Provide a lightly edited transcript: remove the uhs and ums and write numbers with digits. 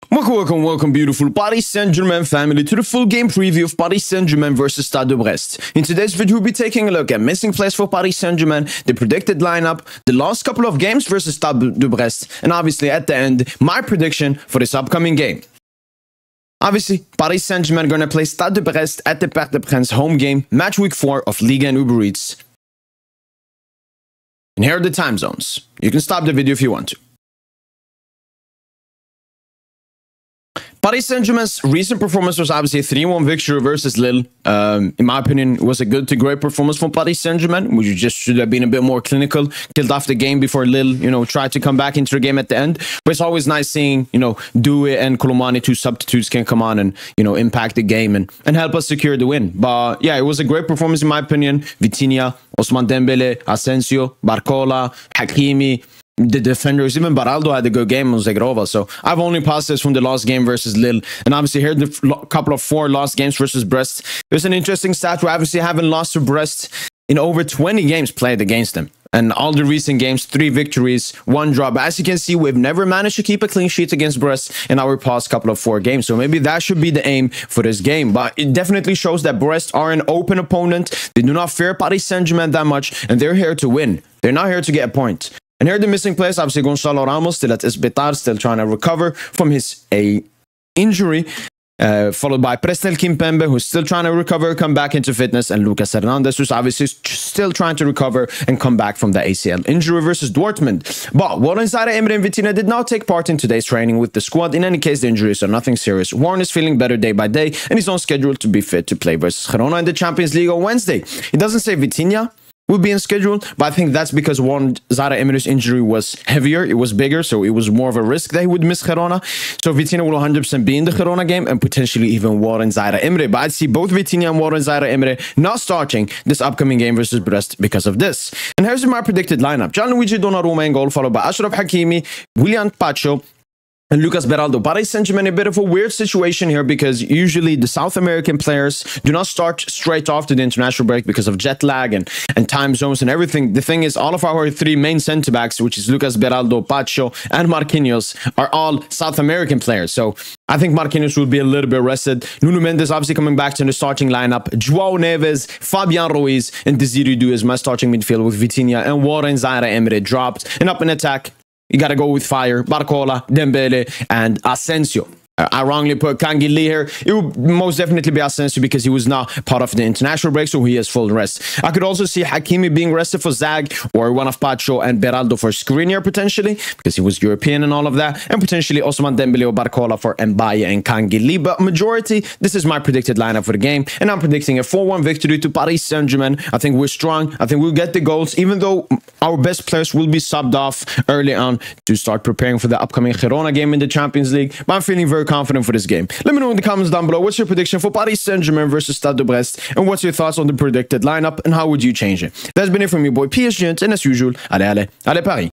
Welcome, beautiful Paris Saint-Germain family, to the full game preview of Paris Saint-Germain versus Stade De Brest. In today's video, we'll be taking a look at missing players for Paris Saint-Germain, the predicted lineup, the last couple of games versus Stade De Brest, and obviously at the end, my prediction for this upcoming game. Obviously, Paris Saint-Germain are going to play Stade De Brest at the Stade De Brest home game, match week 4 of Liga and Uber Eats. And here are the time zones. You can stop the video if you want to. Paris Saint-Germain's recent performance was obviously a 3-1 victory versus Lille. In my opinion, it was a good to great performance from Paris Saint-Germain, which just should have been a bit more clinical, killed off the game before Lille, tried to come back into the game at the end. But it's always nice seeing, Doué and Colomani, two substitutes, can come on and, impact the game and help us secure the win. But yeah, it was a great performance in my opinion. Vitinha, Ousmane Dembele, Asensio, Barcola, Hakimi, the defenders, even Baraldo had a good game on Zegrova. So I've only positives from the last game versus Lille. And obviously here, the couple of 4 lost games versus Brest. There's an interesting stat. We obviously haven't lost to Brest in over 20 games played against them. And all the recent games, 3 victories, 1 draw. But as you can see, we've never managed to keep a clean sheet against Brest in our past couple of 4 games. So maybe that should be the aim for this game. But it definitely shows that Brest are an open opponent. They do not fear Paris Saint-Germain that much. And they're here to win. They're not here to get a point. And here are the missing players. Obviously, Gonçalo Ramos still at Esbetar, still trying to recover from his injury. Followed by Presnel Kimpembe, who's still trying to recover, come back into fitness. And Lucas Hernandez, who's obviously still trying to recover and come back from the ACL injury versus Dortmund. But Warren, Zaire Emery and Vitinha did not take part in today's training with the squad. In any case, the injuries are nothing serious. Warren is feeling better day by day, and he's on schedule to be fit to play versus Girona in the Champions League on Wednesday. It doesn't say Vitinha will be in schedule, but I think that's because Warren Zaire Emery's injury was heavier, it was bigger, so it was more of a risk that he would miss Girona. So Vitinha will 100% be in the Girona game, and potentially even Warren Zaire Emery. But I'd see both Vitinha and Warren Zaire Emery not starting this upcoming game versus Brest because of this. And here's my predicted lineup. Gianluigi Donnarumma in goal, followed by Achraf Hakimi, Willian Pacho, and Lucas Beraldo. Paris Saint-Germain, a bit of a weird situation here because usually the South American players do not start straight after the international break because of jet lag and time zones and everything. The thing is, all of our 3 main center-backs, which is Lucas Beraldo, Pacho, and Marquinhos, are all South American players. So I think Marquinhos will be a little bit rested. Nuno Mendes obviously coming back to the starting lineup. João Neves, Fabian Ruiz, and Desiree Doué is my starting midfield with Vitinha and Warren Zaire Emery dropped. And up in attack, you got to go with fire. Barcola, Dembele, and Asensio. I wrongly put Kangin here. It would most definitely be Asensio because he was not part of the international break, so he has full rest. I could also see Hakimi being rested for Zag, or one of Pacho and Beraldo for Skriniar potentially, because he was European and all of that, and potentially Ousmane Dembele or Barcola for Mbaye and Kangin. But majority, this is my predicted lineup for the game, and I'm predicting a 4-1 victory to Paris Saint-Germain. I think we're strong. I think we'll get the goals, even though our best players will be subbed off early on to start preparing for the upcoming Girona game in the Champions League. But I'm feeling very confident for this game. Let me know in the comments down below what's your prediction for Paris Saint-Germain versus Stade de Brest, and what's your thoughts on the predicted lineup and how would you change it. That's been it from me, boy PSG, and as usual, allez Paris.